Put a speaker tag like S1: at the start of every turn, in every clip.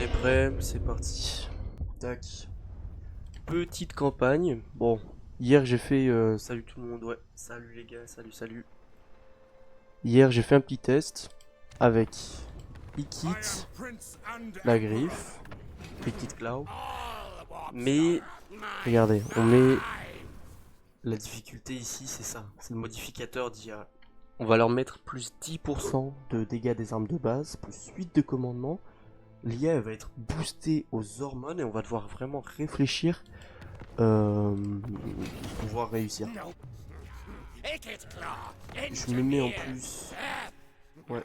S1: est prêt, c'est parti. Tac. Petite campagne. Bon, hier j'ai fait... salut tout le monde, ouais. Salut les gars, salut. Hier j'ai fait un petit test avec Ikit, la griffe, Ikit Claw. Mais, regardez, on met... La difficulté ici, c'est ça. C'est le modificateur d'IA. On va leur mettre plus 10% de dégâts des armes de base, plus 8 de commandement. L'IA va être boostée aux hormones et on va devoir vraiment réfléchir pour pouvoir réussir. Je me mets en plus ouais,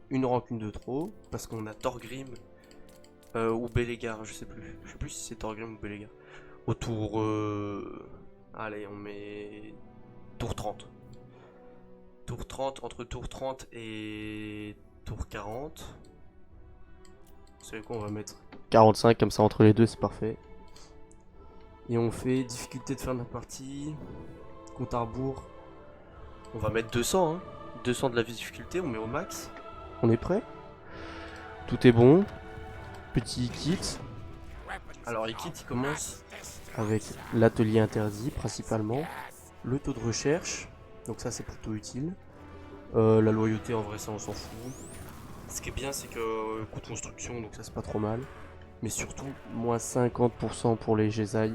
S1: une rancune de trop parce qu'on a Thorgrim ou Belegar, je sais plus. Je sais plus si c'est Thorgrim ou Belegar. Au tour allez, on met tour 30. Tour 30, entre tour 30 et tour 40. Vous savez quoi, on va mettre 45 comme ça entre les deux, c'est parfait. Et on fait difficulté de fin de la partie, compte à rebours. On va mettre 200, hein. 200 de la difficulté, on met au max. On est prêt? Tout est bon. Petit kit. Alors les kits, il commence avec l'atelier interdit principalement, le taux de recherche, donc ça c'est plutôt utile. La loyauté en vrai ça on s'en fout. Ce qui est bien c'est que coût de construction, donc ça c'est pas trop mal. Mais surtout moins 50% pour les Jesai,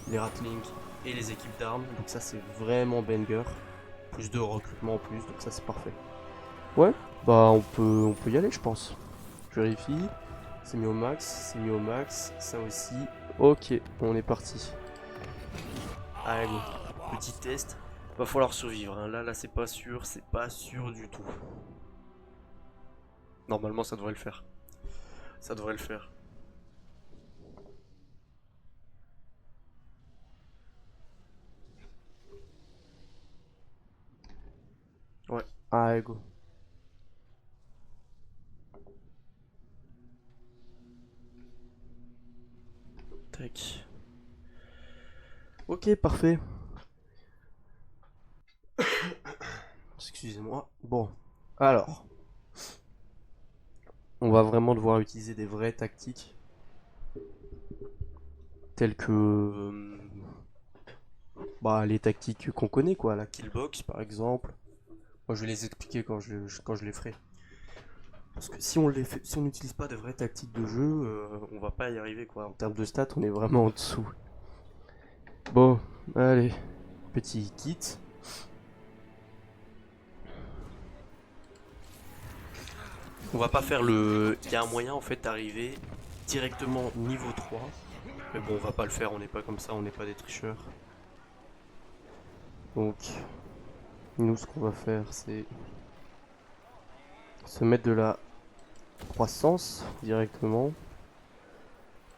S1: les Ratlings et les équipes d'armes, donc ça c'est vraiment banger. Plus de recrutement en plus, donc ça c'est parfait. Ouais, bah on peut y aller je pense. Je vérifie. C'est mis au max, ça aussi. Ok, on est parti. Allez, petit test. Va falloir survivre, hein. Là c'est pas sûr du tout. Normalement ça devrait le faire. Ça devrait le faire. Ouais, allez go. Tac. Ok, parfait. Excusez-moi. Bon, alors. On va vraiment devoir utiliser des vraies tactiques. Telles que... bah, les tactiques qu'on connaît, quoi. La killbox, par exemple. Moi, je vais les expliquer quand je les ferai. Parce que si on n'utilise pas de vraies tactiques de jeu, on va pas y arriver, quoi. En termes de stats, on est vraiment en dessous. Bon, allez. Petit kit. On va pas faire le... Il y a un moyen, en fait, d'arriver directement niveau 3. Mais bon, on va pas le faire, on n'est pas comme ça, on n'est pas des tricheurs. Donc, nous, ce qu'on va faire, c'est se mettre de la croissance directement.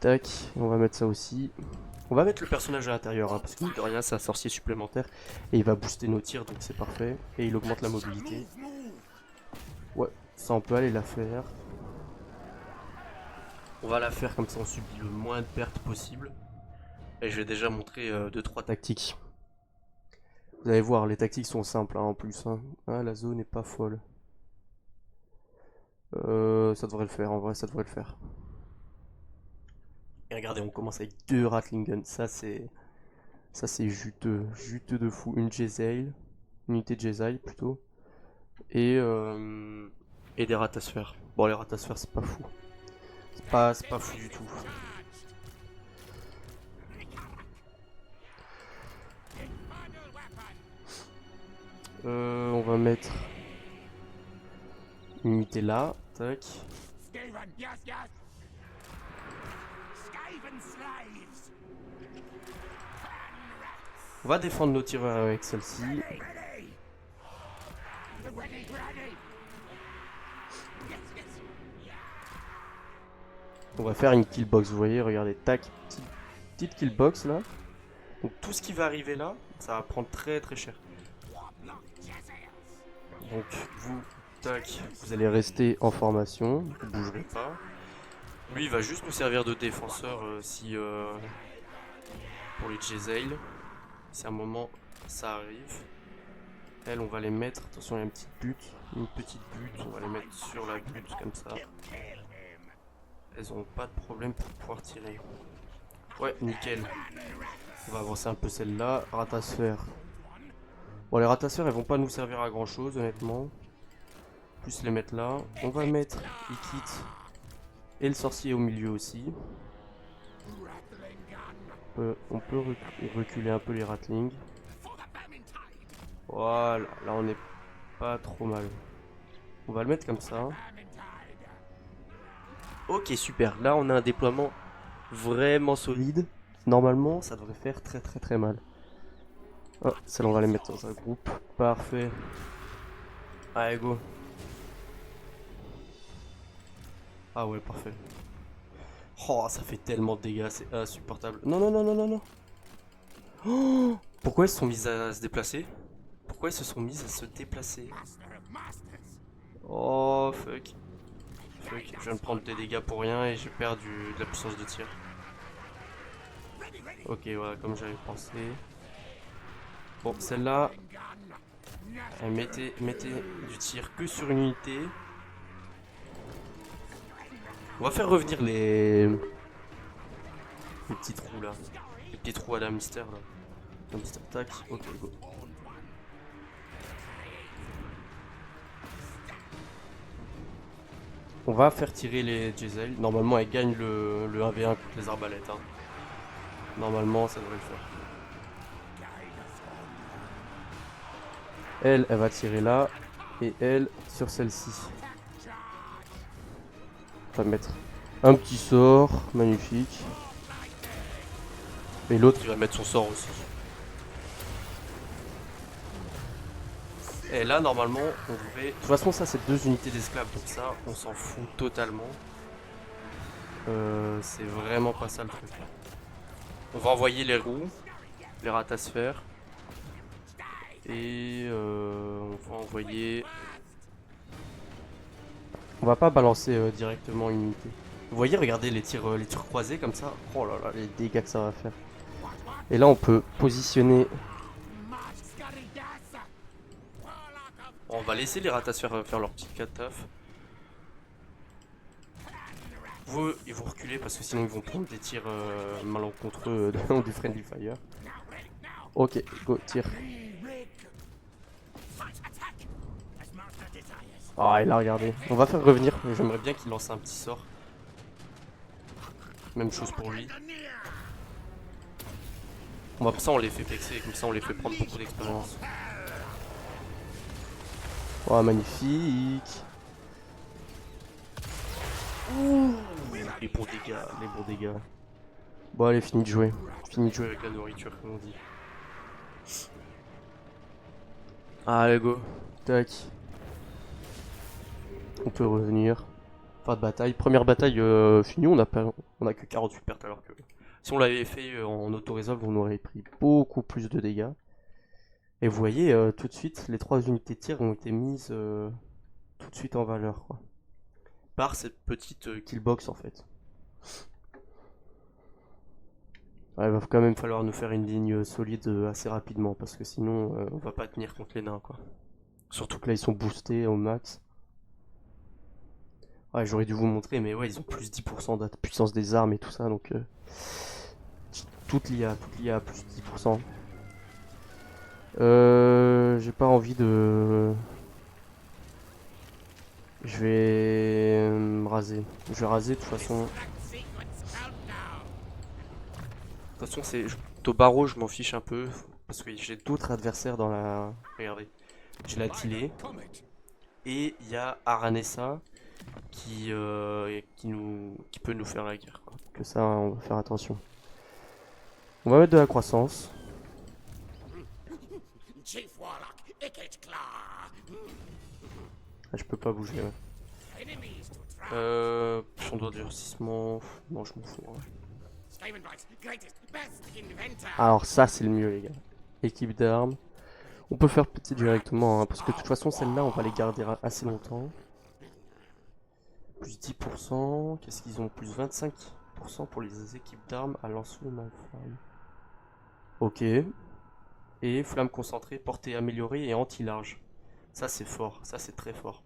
S1: Tac, on va mettre ça aussi. On va mettre le personnage à l'intérieur, hein, parce que de rien, c'est un sorcier supplémentaire. Et il va booster nos tirs, donc c'est parfait. Et il augmente la mobilité. Ouais, ça on peut aller la faire. On va la faire comme ça, on subit le moins de pertes possible. Et je vais déjà montrer 2-3 tactiques. Vous allez voir, les tactiques sont simples hein, en plus. Hein. Ah, la zone n'est pas folle. Ça devrait le faire, en vrai, ça devrait le faire. Et regardez, on commence avec 2 Ratling Guns. Ça, c'est juteux. Juteux de fou. Une Jesai. Unité de Jesai, plutôt. Et des ratasphères. Bon, les ratasphères, c'est pas fou. C'est pas fou du tout. On va mettre une unité là. Tac. On va défendre nos tireurs avec celle-ci. On va faire une killbox, vous voyez, regardez, tac, petite killbox là. Donc tout ce qui va arriver là, ça va prendre très très cher. Donc vous, tac, vous allez rester en formation, vous ne bougerez pas. Lui il va juste nous servir de défenseur si pour les Jesai. Si à un moment ça arrive. Elles on va les mettre, attention il y a une petite butte, on va les mettre sur la butte comme ça. elles ont pas de problème pour pouvoir tirer. Ouais, nickel. On va avancer un peu celle-là. Ratasphère. Bon, les ratasphères, elles vont pas nous servir à grand chose, honnêtement. Plus les mettre là. On va mettre Ikit et le sorcier au milieu aussi. On peut reculer un peu les ratlings. Voilà, là on est pas trop mal. On va le mettre comme ça. Ok, super. Là on a un déploiement vraiment solide. Normalement, ça devrait faire très mal. Oh, celle-là on va les mettre dans un groupe. Parfait. Allez, go. Ah ouais, parfait. Oh, ça fait tellement de dégâts, c'est insupportable. Non, non, non, non, non, non. Oh, pourquoi ils se sont mis à se déplacer? Pourquoi ils se sont mis à se déplacer? Oh, fuck. Fuck, je viens de prendre des dégâts pour rien et j'ai perdu de la puissance de tir. Ok, voilà, comme j'avais pensé. Bon, celle-là, mettez du tir que sur une unité. On va faire revenir les petits trous là. Les petits trous à la mystère là. Un petit attaque. Ok, go. On va faire tirer les Giselle. Normalement, elle gagne le 1v1 contre les arbalètes. Hein. Normalement, ça devrait le faire. Elle va tirer là. Et elle sur celle-ci. On va mettre un petit sort. Magnifique. Et l'autre, il va mettre son sort aussi. Et là, normalement, on devrait... De toute façon, ça, c'est 2 unités d'esclaves. Donc ça, on s'en fout totalement. C'est vraiment pas ça le truc. On va envoyer les roues. Les ratasphères. Et on va envoyer... On va pas balancer directement une unité. Vous voyez, regardez les tirs croisés comme ça. Oh là là, les dégâts que ça va faire. Et là, on peut positionner... On va laisser les ratasphères faire leur petite cataf. Ils vont reculer parce que sinon ils vont prendre des tirs malencontreux du friendly fire. Ok, go, tire. Ah, il a regardé. On va faire revenir. J'aimerais bien qu'il lance un petit sort. Même chose pour lui. On va pour ça on les fait vexer, comme ça on les fait prendre beaucoup d'expérience. Oh, magnifique. Ouh, les bons dégâts, les bons dégâts. Bon, allez, fini de jouer. Fini de jouer avec la nourriture, comme on dit. Allez, go. Tac. On peut revenir. Fin de bataille. Première bataille finie, on a que 48 pertes alors que... Si on l'avait fait en auto-resolve, on aurait pris beaucoup plus de dégâts. Et vous voyez, tout de suite, les 3 unités de tir ont été mises tout de suite en valeur, quoi. Par cette petite killbox, en fait. Ouais, il va quand même falloir nous faire une ligne solide assez rapidement, parce que sinon, on va pas tenir contre les nains, quoi. Surtout que là, ils sont boostés au max. Ouais, j'aurais dû vous montrer, mais ouais, ils ont plus 10% de puissance des armes et tout ça, donc... toute l'IA plus 10%. J'ai pas envie de... Je vais me raser. Je vais raser de toute façon. De toute façon, c'est... Tobaro, je m'en fiche un peu. Parce que j'ai d'autres adversaires dans la... Regardez. J'ai la Tilé. Et il y a Aranessa qui peut nous faire la guerre, quoi. Que ça, on va faire attention. On va mettre de la croissance. Ah, je peux pas bouger, ouais. Son doigt de durcissement... Non, je m'en fous, ouais. Alors ça, c'est le mieux, les gars. Équipe d'armes. On peut faire petit directement, hein, parce que de toute façon, celles-là, on va les garder assez longtemps. Plus 10%. Qu'est-ce qu'ils ont? Plus 25% pour les équipes d'armes à lance-flamme. Ok. Et flamme concentrée, portée améliorée et anti-large. Ça, c'est fort. Ça, c'est très fort.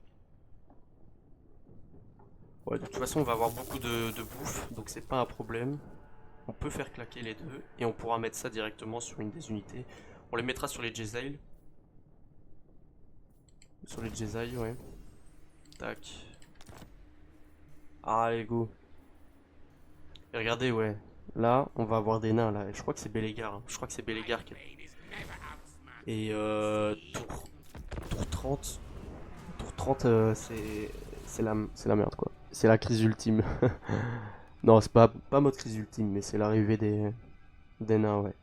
S1: Ouais, de toute façon, on va avoir beaucoup de bouffe, donc c'est pas un problème. On peut faire claquer les deux, et on pourra mettre ça directement sur une des unités. On les mettra sur les Jezail. Sur les Jezail, ouais. Tac. Allez, go. Et regardez, ouais. Là, on va avoir des nains, là. Je crois que c'est Bélégar. Hein. Je crois que c'est Bélégar qui... Et tour 30. Tour 30, c'est la merde, quoi. C'est la crise ultime. Non, c'est pas mode crise ultime, mais c'est l'arrivée des nains, ouais.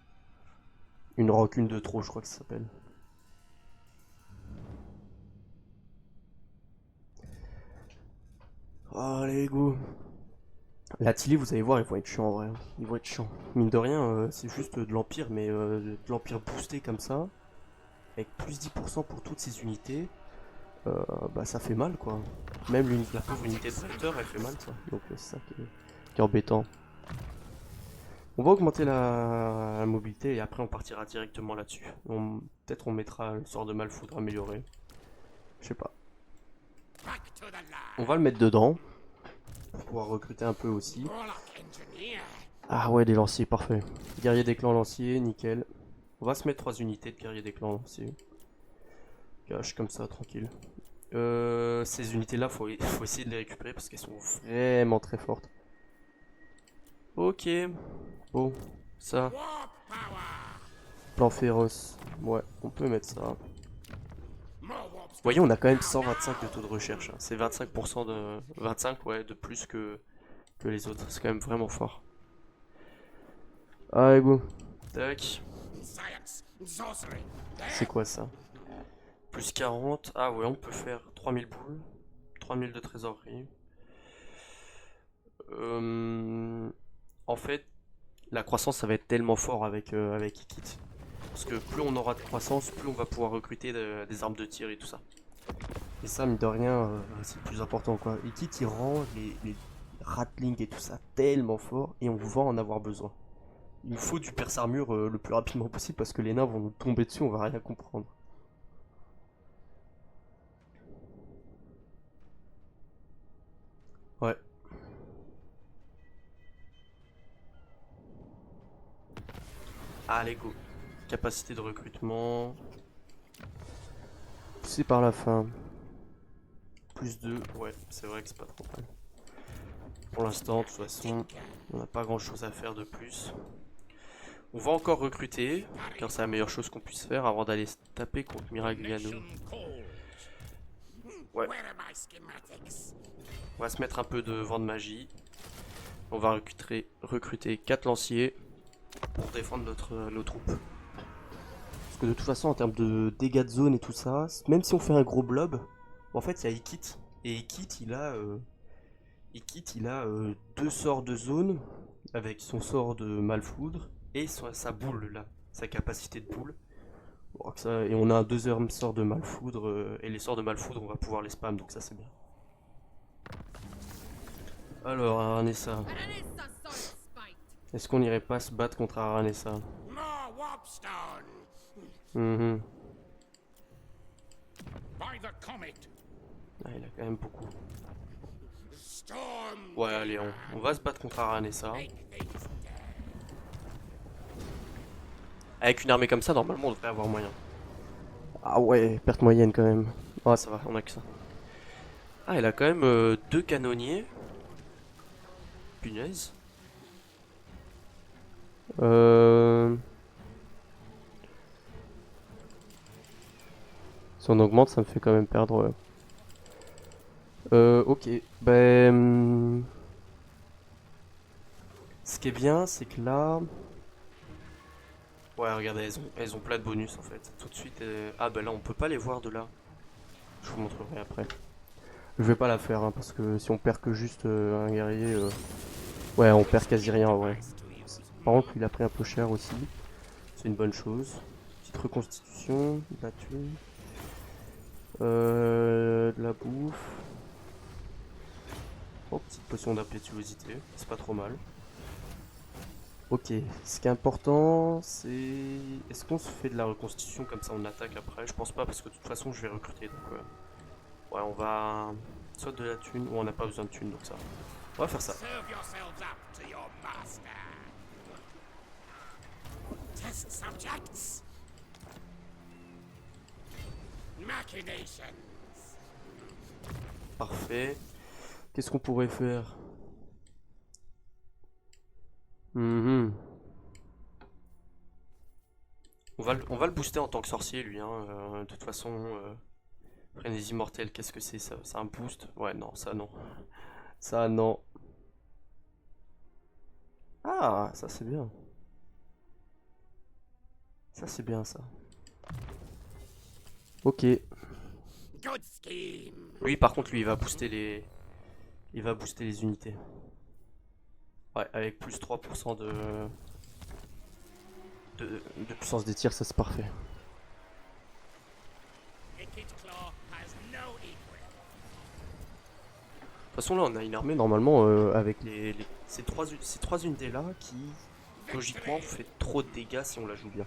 S1: Une rancune de trop, je crois que ça s'appelle. Allez, go. La Tilly, vous allez voir, ils vont être chiants en vrai. Ils vont être chiants. Mine de rien, c'est juste de l'Empire, mais de l'Empire boosté comme ça, avec plus 10% pour toutes ces unités, bah ça fait mal quoi. Même la pauvre unité de Raptor, elle fait mal ça. Donc c'est ça qui est embêtant. On va augmenter la mobilité et après on partira directement là-dessus. Peut-être on mettra le sort de Malfoudre amélioré. Je sais pas. On va le mettre dedans. Pour pouvoir recruter un peu aussi. Ah ouais, des lanciers, parfait. Guerrier des clans lanciers, nickel. On va se mettre 3 unités de guerrier des clans lanciers. Cache comme ça, tranquille. Ces unités-là, faut essayer de les récupérer parce qu'elles sont vraiment très fortes. Ok. Bon, ça. Plan féroce. Ouais, on peut mettre ça. Vous voyez, on a quand même 125 de taux de recherche. Hein. C'est 25% de... 25, ouais, de plus que les autres. C'est quand même vraiment fort. Allez, go. Tac. C'est quoi ça? Plus 40. Ah ouais, on peut faire 3000 boules. 3000 de trésorerie. En fait, la croissance, ça va être tellement fort avec Ikit. Parce que plus on aura de croissance, plus on va pouvoir recruter des armes de tir et tout ça. Et ça, mine de rien, c'est le plus important quoi. Ikit, il rend les ratlings et tout ça tellement fort et on va en avoir besoin. Il nous faut du perce-armure le plus rapidement possible parce que les nains vont nous tomber dessus, on va rien comprendre. Ouais. Allez, go. Capacité de recrutement. Poussé par la fin. Plus 2, ouais, c'est vrai que c'est pas trop mal. Pour l'instant, de toute façon, on n'a pas grand chose à faire de plus. On va encore recruter, car c'est la meilleure chose qu'on puisse faire avant d'aller se taper contre Miragliano. Ouais. On va se mettre un peu de vent de magie. On va recruter 4 lanciers pour défendre nos troupes. Parce que de toute façon, en termes de dégâts de zone et tout ça, même si on fait un gros blob, en fait, il y a Ikit. Et Ikit, il a 2 sorts de zone avec son sort de Malfoudre et sa boule là, sa capacité de boule. Bon, et on a un deuxième sort de Malfoudre et les sorts de Malfoudre, on va pouvoir les spam, donc ça c'est bien. Alors, Aranessa. Est-ce qu'on irait pas se battre contre Aranessa? Ah, il a quand même beaucoup. Ouais, allez, on va se battre contre Aranessa. Avec une armée comme ça, normalement, on devrait avoir moyen. Ah ouais, perte moyenne quand même. Ah, ça va, on a que ça. Ah, elle a quand même 2 canonniers. Punaise. Si on augmente, ça me fait quand même perdre. Ok. Ben. Ce qui est bien, c'est que là. Ouais, regardez, elles ont plein de bonus en fait. Tout de suite. Ah, ben là, on peut pas les voir de là. Je vous montrerai après. Je vais pas la faire, hein, parce que si on perd que juste un guerrier. Ouais, on perd quasi rien en vrai. Par contre, il a pris un peu cher aussi. C'est une bonne chose. Petite reconstitution, de la thune. De la bouffe. Oh, petite potion d'impétuosité, c'est pas trop mal. Ok, ce qui est important, c'est... Est-ce qu'on se fait de la reconstitution comme ça on attaque après? Je pense pas parce que de toute façon je vais recruter donc... Ouais, Soit de la thune, ou on n'a pas besoin de thune, donc ça. On va faire ça.
S2: Serve yourselves up to your master. Test subjects. Machinations.
S1: Parfait. Qu'est-ce qu'on pourrait faire? Mhm. On va le booster en tant que sorcier, lui. Hein. De toute façon, frénésie mortelle, qu'est-ce que c'est ça? C'est un boost? Ouais, non, ça non. Ça non. Ah, ça c'est bien. Ça c'est bien ça. Ok.
S2: Good scheme.
S1: Lui par contre, lui il va booster les. Il va booster les unités. Ouais, avec plus 3% de puissance des tirs, ça c'est parfait.
S2: Wicked Claw has no equal.
S1: De toute façon là on a une armée normalement avec ces trois unités là qui logiquement fait trop de dégâts si on la joue bien.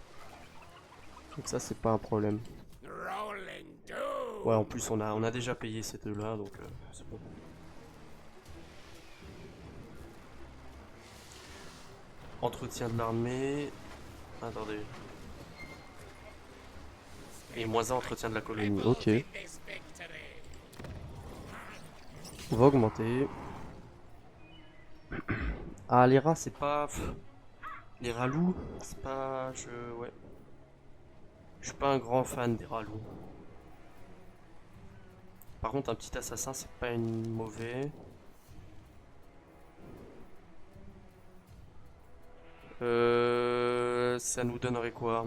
S1: Donc ça c'est pas un problème.
S2: Rolling doom.
S1: Ouais en plus on a déjà payé ces deux là donc c'est bon. Entretien de l'armée. Attendez. Et moins 1 entretien de la colonie. Ok.
S2: In this victory.
S1: On va augmenter. Ah les rats c'est pas. Les rats loups, c'est pas. Ouais. Je suis pas un grand fan des rats loups. Par contre un petit assassin c'est pas une mauvais. Ça nous donnerait quoi?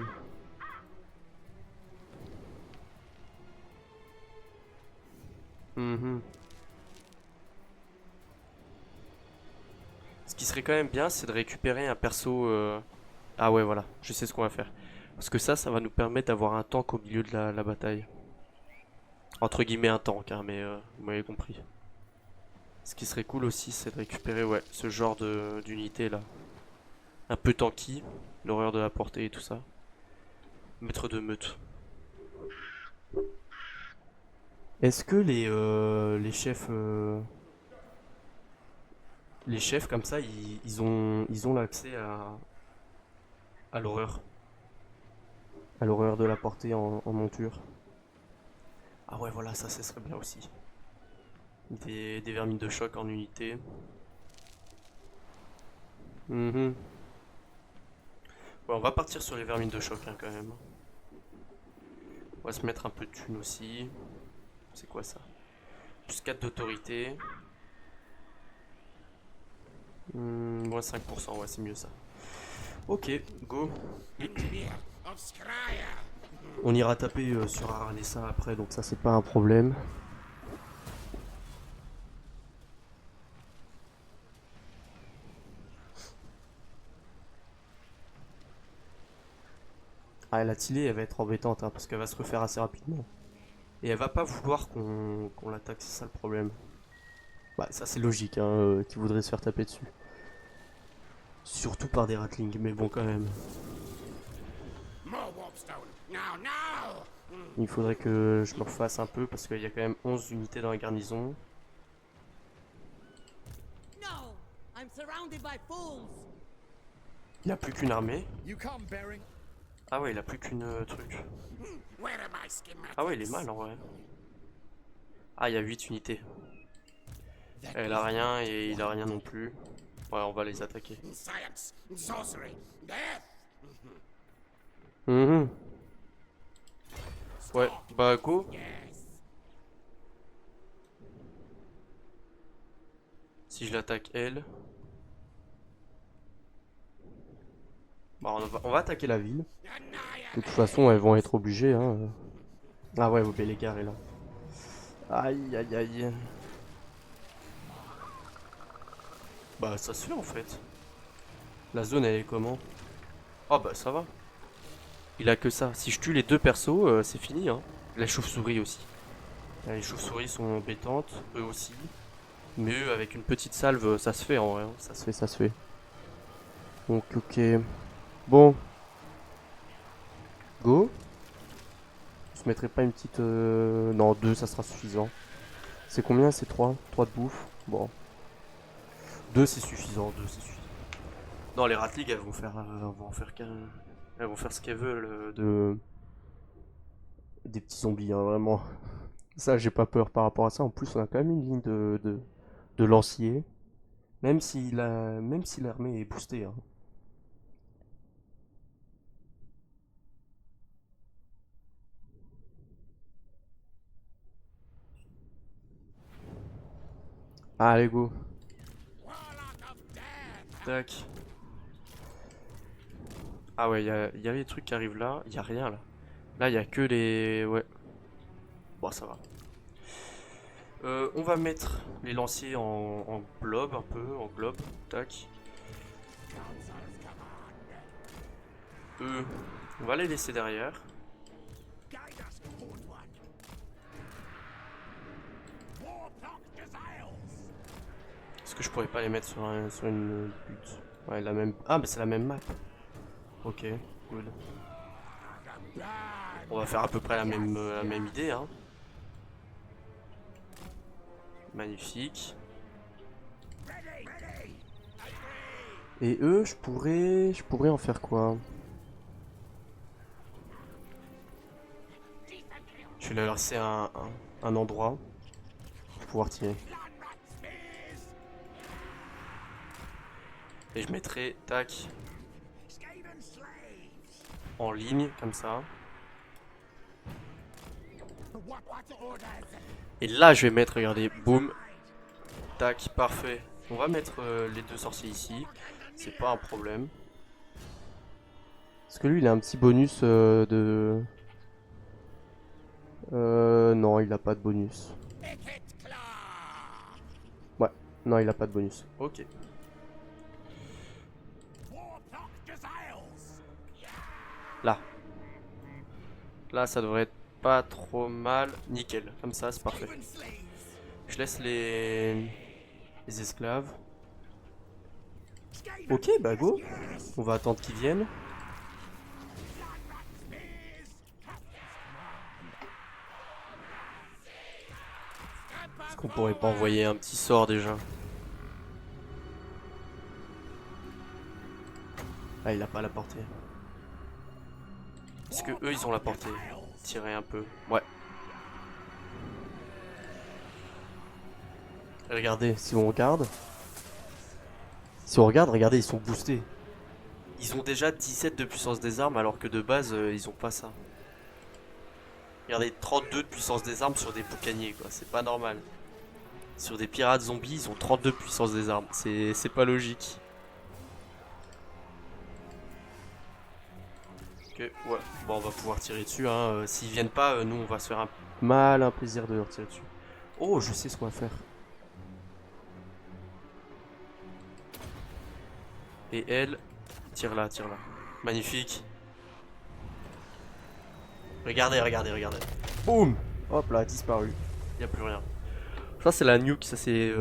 S1: Ce qui serait quand même bien, c'est de récupérer un perso. Ah ouais, voilà, je sais ce qu'on va faire. Parce que ça va nous permettre d'avoir un tank au milieu de la bataille. Entre guillemets un tank, hein, mais vous m'avez compris. Ce qui serait cool aussi, c'est de récupérer ouais, ce genre d'unité là. Un peu tanky, l'horreur de la portée et tout ça. Maître de meute. Est-ce que les chefs... les chefs comme ça, ils ont l'accès à l'horreur. À l'horreur de la portée en monture. Ah ouais voilà, ça serait bien aussi. Des vermines de choc en unité. Ouais, on va partir sur les vermines de choc hein, quand même. On va se mettre un peu de thunes aussi. C'est quoi ça? Plus 4 d'autorité. Moins 5%, ouais c'est mieux ça. Ok, go.
S2: Engineer of Scryer.
S1: On ira taper sur Aranessa après, donc ça c'est pas un problème. Ah la Tilly elle va être embêtante hein, parce qu'elle va se refaire assez rapidement. Et elle va pas vouloir qu'on l'attaque, c'est ça le problème. Bah ça c'est logique hein, qu'il voudrait se faire taper dessus. Surtout par des ratlings, mais bon quand même.
S2: More warpstone. Now, now.
S1: Il faudrait que je me refasse un peu parce qu'il y a quand même 11 unités dans la garnison.
S3: No! I'm surrounded by fools!
S1: Il a plus qu'une armée.
S4: You come bearing.
S1: Ah ouais, il a plus qu'une truc.
S2: Where are my schematics?
S1: Ah ouais, il est mal en vrai. Ah, il y a 8 unités. Elle a rien et il a rien non plus. Ouais, on va les attaquer.
S2: Science, sorcery, death.
S1: Mhm. Ouais, bah go.
S2: Yes.
S1: Si je l'attaque elle. Bah on va attaquer la ville. De toute façon, elles vont être obligées. Hein. Ah ouais, Bélégar est là. Aïe aïe aïe. Bah ça se fait en fait. La zone elle est comment? Oh bah ça va. Il a que ça. Si je tue les deux persos, c'est fini. Hein. La chauve-souris aussi. Les chauves-souris sont embêtantes, eux aussi. Mais eux, avec une petite salve, ça se fait en vrai. Hein. Ça se fait, ça se fait. Donc ok. Bon. Go. Je mettrai pas une petite... Non, deux, ça sera suffisant. C'est combien? C'est 3? 3 de bouffe. Bon. 2 c'est suffisant, 2 c'est suffisant. Non, les Ratling elles vont faire, elles vont faire ce qu'elles veulent des petits zombies, hein, vraiment. Ça, j'ai pas peur par rapport à ça. En plus, on a quand même une ligne de lancier. Même si l'armée est boostée, hein. Allez, go.
S2: Warlock of death.
S1: Tac. Ah ouais, y a les trucs qui arrivent là. Y a rien là. Là, y a que les... Ouais. Bon, ça va. On va mettre les lanciers en blob un peu, en globe. Tac. Eux, on va les laisser derrière.
S2: Guide us, Old One. Warlock Desires.
S1: Est-ce que je pourrais pas les mettre sur une butte? Ouais, la même... Ah, mais c'est la même map. Ok, good. On va faire à peu près la même idée, hein. Magnifique.
S2: Ready, ready.
S1: Et eux, je pourrais en faire quoi? Je vais leur laisser un endroit pour pouvoir tirer.
S2: Bloodrat spears.
S1: Et je mettrai, tac,
S2: Skaven slaves.
S1: en ligne, comme ça.
S2: What orders?
S1: Et là, je vais mettre, regardez, boum, tac, parfait. On va mettre les deux sorciers ici. C'est pas un problème. Parce que lui, il a un petit bonus de... non, il a pas de bonus.
S2: Picket claw.
S1: Ouais, non, il a pas de bonus. Ok.
S2: Warlock Desires.
S1: Là. Là, ça devrait être pas trop mal. Nickel, comme ça, c'est parfait.
S2: Skaven slaves.
S1: Je laisse les esclaves.
S2: Skaven.
S1: Ok, bah go. On va attendre qu'ils viennent. Est-ce qu'on pourrait pas envoyer un petit sort déjà? Ah, il a pas la portée. Est-ce que eux, ils ont la portée? Tirer un peu. Ouais. Regardez, si on regarde... Si on regarde, regardez, ils sont boostés. Ils ont déjà 17 de puissance des armes alors que de base, ils ont pas ça. Regardez, 32 de puissance des armes sur des boucaniers, quoi. C'est pas normal. Sur des pirates zombies, ils ont 32 de puissance des armes. C'est pas logique. Ok, ouais. Bon, on va pouvoir tirer dessus, hein. S'ils viennent pas, nous, on va se faire un plaisir de leur tirer dessus. Oh, je sais ce qu'on va faire. Et elle, tire là, tire là. Magnifique. Regardez, regardez, regardez. Boum. Hop là, disparu. Il n'y a plus rien. Ça c'est la nuke, ça c'est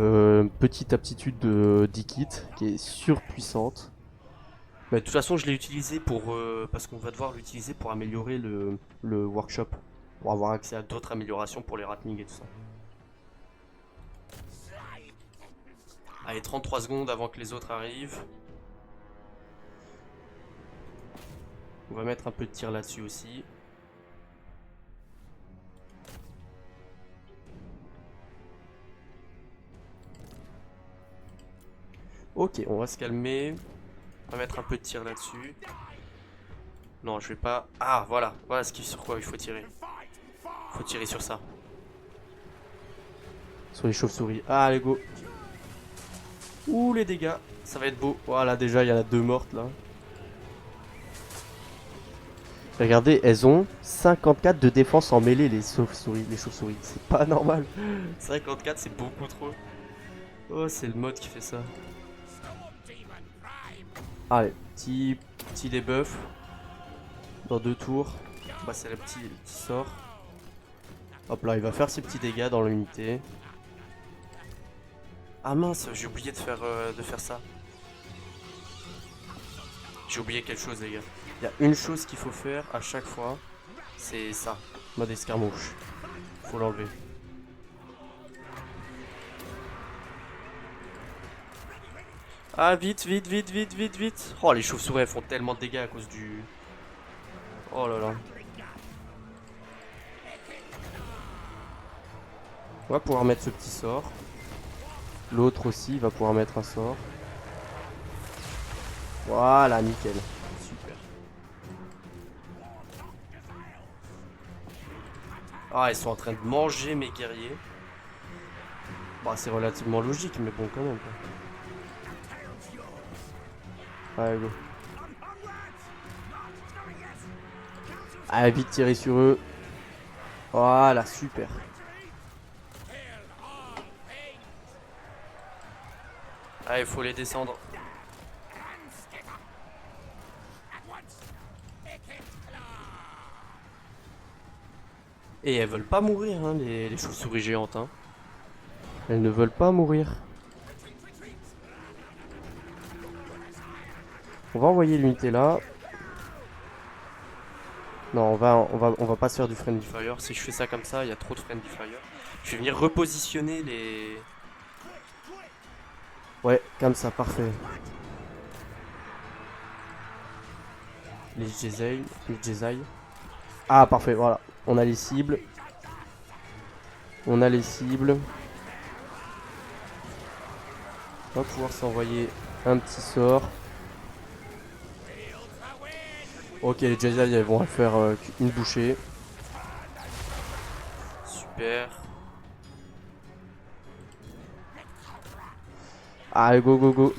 S1: petite aptitude de Dikit qui est surpuissante. Mais de toute façon je l'ai utilisé pour parce qu'on va devoir l'utiliser pour améliorer le workshop. Pour avoir accès à d'autres améliorations pour les Ratling et tout ça. Allez, 33 secondes avant que les autres arrivent. On va mettre un peu de tir là-dessus aussi. Ok, on va se calmer. On va mettre un peu de tir là-dessus. Non, je vais pas... Ah, voilà. Voilà sur quoi il faut tirer. Il faut tirer sur ça. Sur les chauves-souris. Ah, allez, go. Ouh, les dégâts. Ça va être beau. Voilà, déjà, il y en a 2 mortes, là. Regardez, elles ont 54 de défense en mêlée, les chauves-souris. C'est pas normal. 54, c'est beaucoup trop. Oh, c'est le mode qui fait ça. Allez, petit debuff. Dans 2 tours. Bah, c'est le petit sort. Hop là, il va faire ses petits dégâts dans l'unité. Ah mince, j'ai oublié de faire ça. J'ai oublié quelque chose, les gars. Il y a une chose qu'il faut faire à chaque fois. C'est ça. Mode escarmouche. Faut l'enlever. Ah, vite, vite, vite, vite, vite, vite. Oh, les chauves-souris, elles font tellement de dégâts à cause du... Oh là là. On va pouvoir mettre ce petit sort. L'autre aussi va pouvoir mettre un sort. Voilà, nickel. Super. Ah, ils sont en train de manger mes guerriers. Bah, c'est relativement logique, mais bon, quand même. Allez, go. Allez, vite tirer sur eux. Voilà, super. Ah, il faut les descendre. Et elles veulent pas mourir, hein, les chauves-souris géantes. Hein. Elles ne veulent pas mourir. On va envoyer l'unité là. Non, on va pas se faire du friendly fire. Si je fais ça comme ça, il y a trop de friendly fire. Je vais venir repositionner les... Ouais, comme ça, parfait. Les Jezai. Ah, parfait, voilà. On a les cibles. On a les cibles. On va pouvoir s'envoyer un petit sort. Ok, les Jezai, elles vont faire une bouchée. Super. Allez, go, go, go.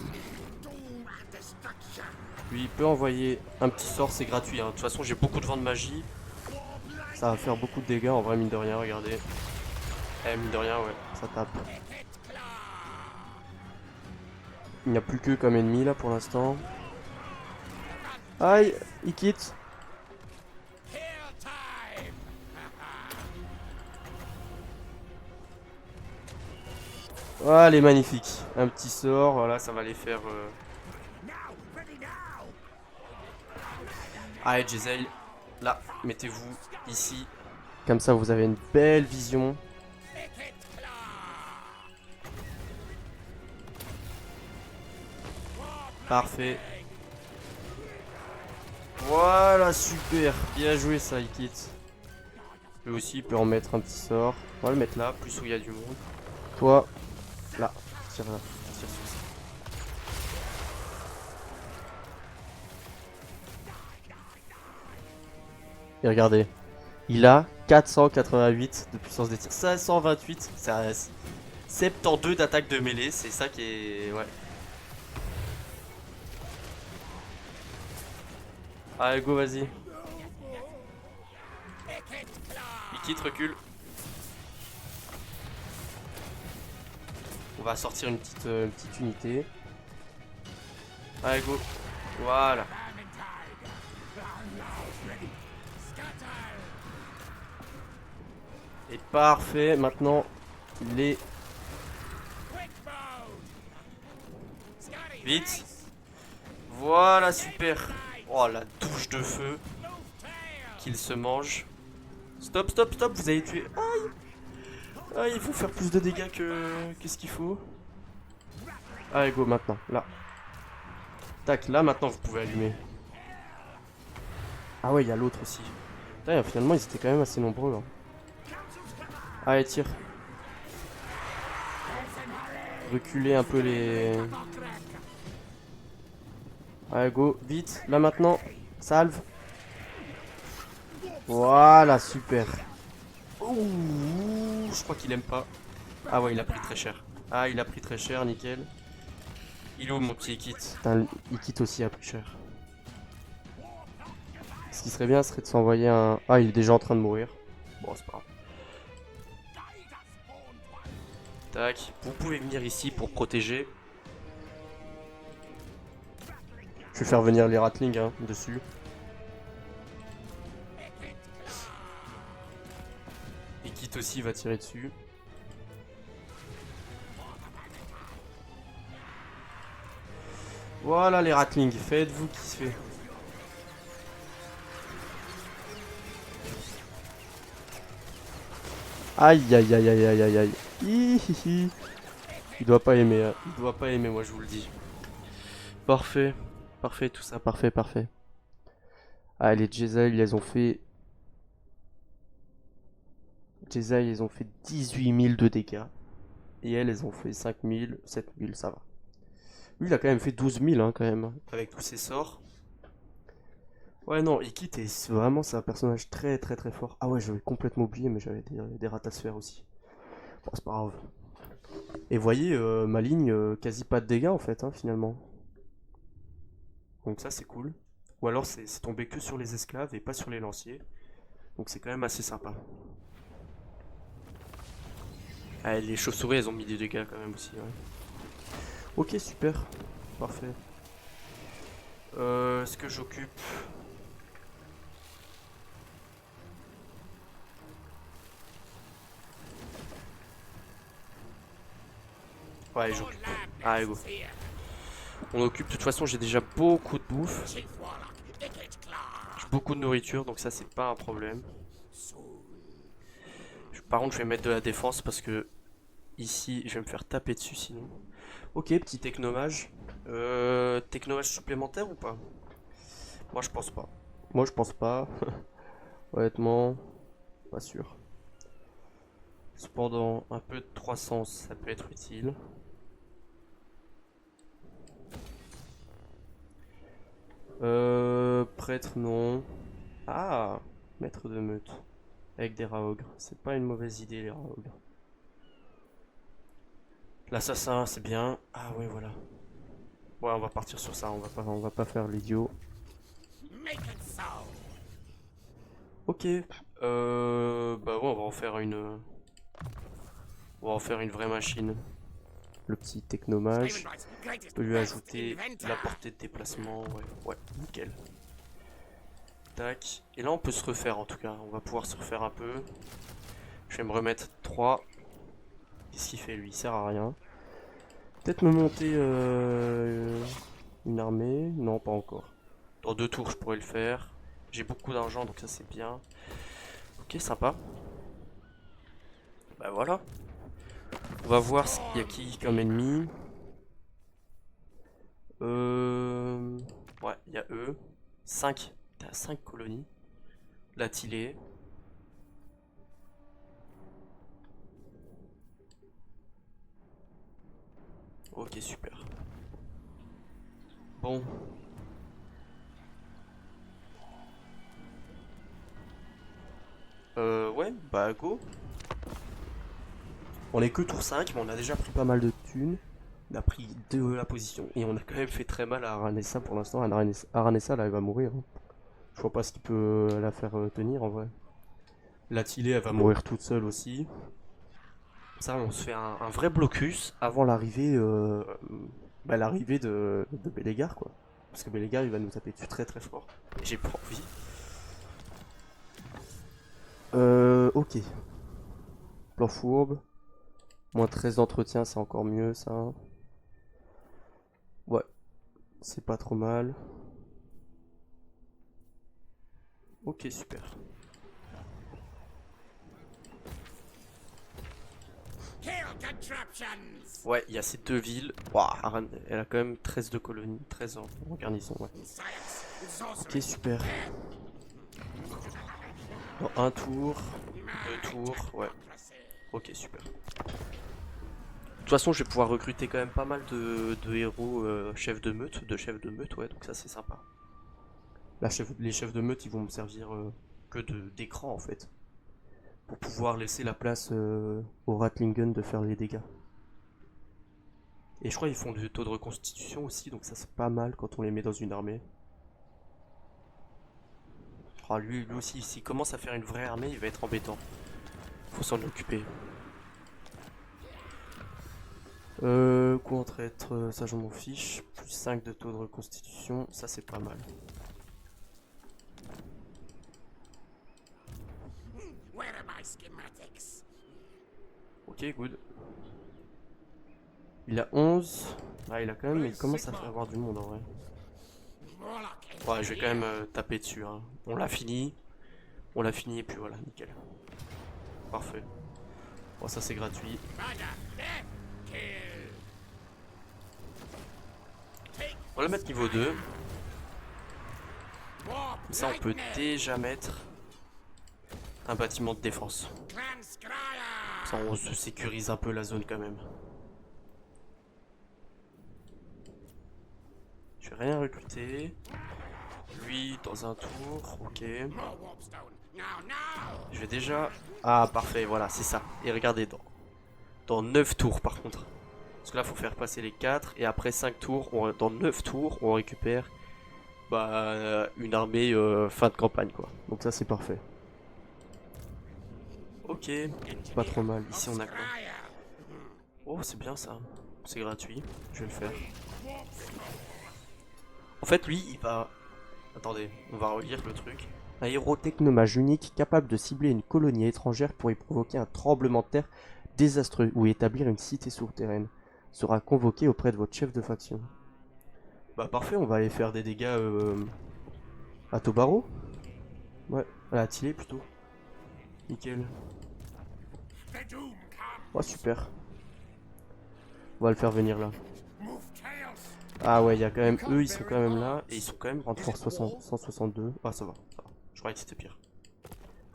S1: Lui, il peut envoyer un petit sort, c'est gratuit. Hein. De toute façon, j'ai beaucoup de vent de magie. Ça va faire beaucoup de dégâts en vrai, mine de rien, regardez. Eh, mine de rien, ouais, ça tape. Il n'y a plus que comme ennemi là pour l'instant. Aïe, il quitte. Allez, magnifique. Un petit sort, voilà, ça va les faire... Allez, Jezai, là, mettez-vous ici. Comme ça, vous avez une belle vision. Parfait. Voilà, super. Bien joué, ça, il quitte. Lui aussi, il peut en mettre un petit sort. On va le mettre là, plus où il y a du monde. Toi, là. Tire là. Tire sur ça. Et regardez. Il a 488 de puissance des tirs. 528. Ça 72 d'attaque de mêlée. C'est ça qui est... Ouais. Allez, go, vas-y. Il quitte, recule. On va sortir une petite unité. Allez, go. Voilà. Et parfait. Maintenant, les... Vite. Voilà, super. Oh, la douche de feu. Qu'il se mange. Stop, stop, stop. Vous avez tué... Aïe. Ah, il faut faire plus de dégâts que... Qu'est-ce qu'il faut? Allez, go, maintenant. Là. Tac, là, maintenant, vous pouvez allumer. Ah ouais, il y a l'autre aussi. Putain, finalement, ils étaient quand même assez nombreux. Hein. Allez, tire. Reculer un peu les... Allez, go, vite. Là, maintenant. Salve. Voilà, super. Ouh, je crois qu'il aime pas. Ah ouais, il a pris très cher. Ah, il a pris très cher, nickel. Il est où mon petit Ikit? Putain, Ikit aussi a pris cher. Ce qui serait bien, serait de s'envoyer un... Ah, il est déjà en train de mourir. Bon, c'est pas grave. Tac, vous pouvez venir ici pour protéger. Je vais faire venir les ratlings hein, dessus. Ikit aussi va tirer dessus. Voilà les ratlings, faites-vous kiffer. Aïe aïe aïe aïe aïe aïe aïe. Hihihi. Il doit pas aimer, hein. Il doit pas aimer, moi je vous le dis. Parfait. Parfait, tout ça, parfait, parfait. Ah, les Jezzail, elles ont fait... Jezzail, elles ont fait 18 000 de dégâts. Et elles ont fait 5 000, 7 000, ça va. Lui, il a quand même fait 12 000, hein, quand même. Avec tous ses sorts. Ouais, non, Ikit, vraiment, c'est un personnage très, très, très fort. Ah ouais, j'avais complètement oublié, mais j'avais des ratasphères aussi. Bon, c'est pas grave. Et vous voyez, ma ligne, quasi pas de dégâts, en fait, hein, finalement. Donc ça, c'est cool. Ou alors, c'est tombé que sur les esclaves et pas sur les lanciers. Donc c'est quand même assez sympa. Ah, les chauves-souris, elles ont mis des dégâts quand même aussi, ouais. Ok, super. Parfait. Est-ce que j'occupe... Ouais,
S2: More
S1: j'occupe.
S2: lab
S1: Allez, go.
S2: nests here.
S1: On occupe, de toute façon, j'ai déjà beaucoup de bouffe.
S2: Chief Warlock, Dickett Claw.
S1: J'ai beaucoup de nourriture, donc ça, c'est pas un problème.
S2: Soon.
S1: Par contre, je vais mettre de la défense parce que ici, je vais me faire taper dessus sinon. Ok, petit technomage. Technomage supplémentaire ou pas? Moi, je pense pas. Moi, je pense pas. Honnêtement, pas sûr. Cependant, un peu de 300, ça peut être utile. Prêtre, non. Ah, maître de meute. Avec des raogres. C'est pas une mauvaise idée, les raogres. L'assassin, c'est bien. Ah ouais, voilà. Ouais, on va partir sur ça. On va pas faire l'idiot.
S2: Make it so.
S1: Ok. Bah ouais, on va en faire une. On va en faire une vraie machine. Le petit technomage.
S2: Skavenbright's
S1: Je
S2: greatest
S1: peux lui
S2: best
S1: ajouter
S2: inventor.
S1: la portée de déplacement. Ouais, ouais, nickel. Tac. Et là, on peut se refaire en tout cas. On va pouvoir se refaire un peu. Je vais me remettre 3. Qu'est-ce qu'il fait lui? Il sert à rien. Peut-être me monter une armée. Non, pas encore. Dans 2 tours, je pourrais le faire. J'ai beaucoup d'argent, donc ça c'est bien. Ok, sympa. Bah voilà. On va voir s'il y a qui comme ennemi. Ouais, il y a eux. 5. T'as 5 colonies. La Tilée. Ok, super. Bon. Ouais, bah go. On est que tour 5, mais on a déjà pris pas mal de thunes. On a pris de la position. Et on a quand même fait très mal à Aranessa pour l'instant. Aranessa, là, elle va mourir, hein. Je vois pas ce qui peut la faire tenir en vrai. La Tilée, elle va mourir toute seule aussi. Ça, on se fait un vrai blocus avant l'arrivée l'arrivée de Bélégar, quoi. Parce que Bélégar, il va nous taper dessus très très fort. Et j'ai pas envie. Ok. Plan fourbe. Moins 13 d'entretien, c'est encore mieux, ça. Ouais. C'est pas trop mal. Ok, super.
S2: Kill contraptions.
S1: Ouais, il y a ces 2 villes. Waouh, elle a quand même 13 de colonies. 13 en garnison, ouais.
S2: Science. Sorcery.
S1: Ok, super. Dans 1 tour, 2 tours, ouais. Ok, super. De toute façon, je vais pouvoir recruter quand même pas mal de héros chefs de meute, ouais, donc ça c'est sympa. Là, les chefs de meute, ils vont me servir que d'écran en fait. Pour pouvoir laisser la place aux Ratlingen de faire les dégâts. Et je crois qu'ils font du taux de reconstitution aussi, donc ça c'est pas mal quand on les met dans une armée. Oh, lui aussi, s'il commence à faire une vraie armée, il va être embêtant. Faut s'en occuper. Coup en traître, ça je m'en fiche. Plus 5 de taux de reconstitution, ça c'est pas mal.
S2: Where are my schematics?
S1: Ok, good. Il a 11. Ah, il a quand même, il commence à faire avoir du monde en vrai.
S2: Warlock.
S1: Ouais, je vais quand même taper dessus, hein. On l'a fini. On l'a fini et puis voilà, nickel. Parfait. Bon, ça c'est gratuit.
S2: Murder. Death. Kill. Take.
S1: va le mettre niveau 2.
S2: Warp
S1: Comme ça, on peut
S2: Nightmare.
S1: déjà mettre un bâtiment de défense.
S2: Clan Scryer.
S1: Ça, on se sécurise un peu la zone quand même. Je vais rien recruter. Lui, dans un tour. Ok.
S2: More warpstone. Now, now.
S1: Je vais déjà... Ah, parfait, voilà, c'est ça. Et regardez, dans 9 tours par contre. Parce que là, faut faire passer les 4. Et après 5 tours, dans 9 tours, on récupère une armée fin de campagne, quoi. Donc ça, c'est parfait. Ok, pas trop mal. Ici, on a quoi?
S2: Scryer.
S1: Oh, c'est bien ça. C'est gratuit. Je vais le faire. En fait, lui, il va... Attendez, on va relire le truc. Un héros technomage unique capable de cibler une colonie étrangère pour y provoquer un tremblement de terre désastreux ou établir une cité souterraine sera convoqué auprès de votre chef de faction. Bah parfait, on va aller faire des dégâts à Tobaro. Ouais, à la Tillet plutôt. Nickel.
S2: The doom comes.
S1: Oh super. On va le faire venir là.
S2: Move tails.
S1: Ah ouais, il y a quand même eux, ils sont quand même là et ils sont quand même en force 162. Ah ça va, ça va. Je croyais que c'était pire.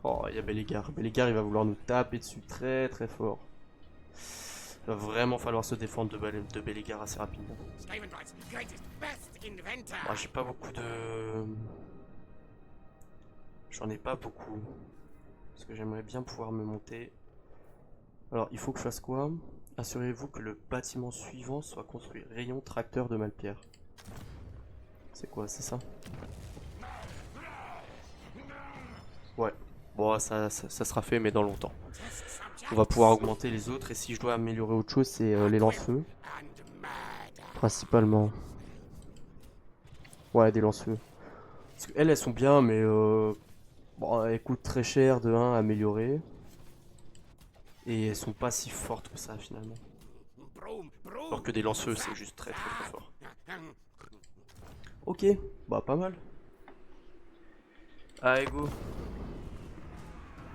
S1: Oh, il y a Bellegar. Bellegar, il va vouloir nous taper dessus très très fort. Il va vraiment falloir se défendre de Bellegar assez rapidement.
S2: Skavenbright's greatest, best inventor.
S1: Moi, j'ai pas beaucoup de... J'en ai pas beaucoup. Parce que j'aimerais bien pouvoir me monter. Alors, il faut que je fasse quoi? Assurez-vous que le bâtiment suivant soit construit. Rayon tracteur de Malpierre. C'est quoi? C'est ça? Ouais. Bon, ça sera fait, mais dans longtemps. On va pouvoir augmenter les autres. Et si je dois améliorer autre chose, c'est les lance-feux.
S2: And murder.
S1: Principalement. Ouais, des lance-feux. Parce qu'elles, elles sont bien, mais bon, elles coûtent très cher de 1 à améliorer. Et elles sont pas si fortes que ça finalement.
S2: Broom, broom.
S1: Alors que des lance-feux, c'est juste très très très fort. Ok, bah pas mal. Allez, go.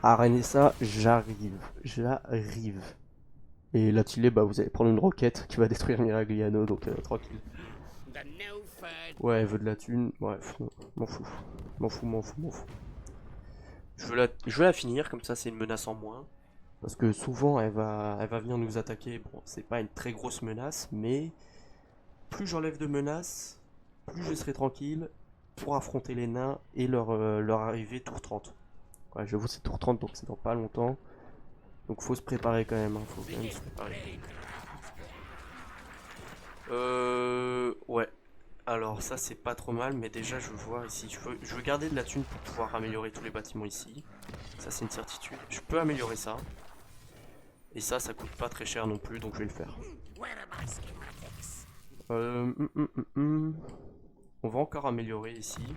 S1: Aranessa, j'arrive. J'arrive. Et là, bah vous allez prendre une roquette qui va détruire Miragliano, donc tranquille.
S2: The no-furred.
S1: Ouais, elle veut de la thune. Ouais, m'en fous. M'en fous, m'en fous, m'en fous. Je veux la finir, comme ça c'est une menace en moins. Parce que souvent elle va venir nous attaquer. Bon, c'est pas une très grosse menace, mais plus j'enlève de menaces, plus je serai tranquille pour affronter les nains et leur arriver tour 30. Ouais, j'avoue c'est tour 30 donc c'est dans pas longtemps. Donc faut se préparer quand même, hein, faut quand même se préparer. Ouais. Alors ça c'est pas trop mal, mais déjà je veux voir ici, je veux garder de la thune pour pouvoir améliorer tous les bâtiments ici. Ça c'est une certitude. Je peux améliorer ça. Et ça coûte pas très cher non plus, donc je vais le faire.
S2: Where are my schematics?
S1: On va encore améliorer ici.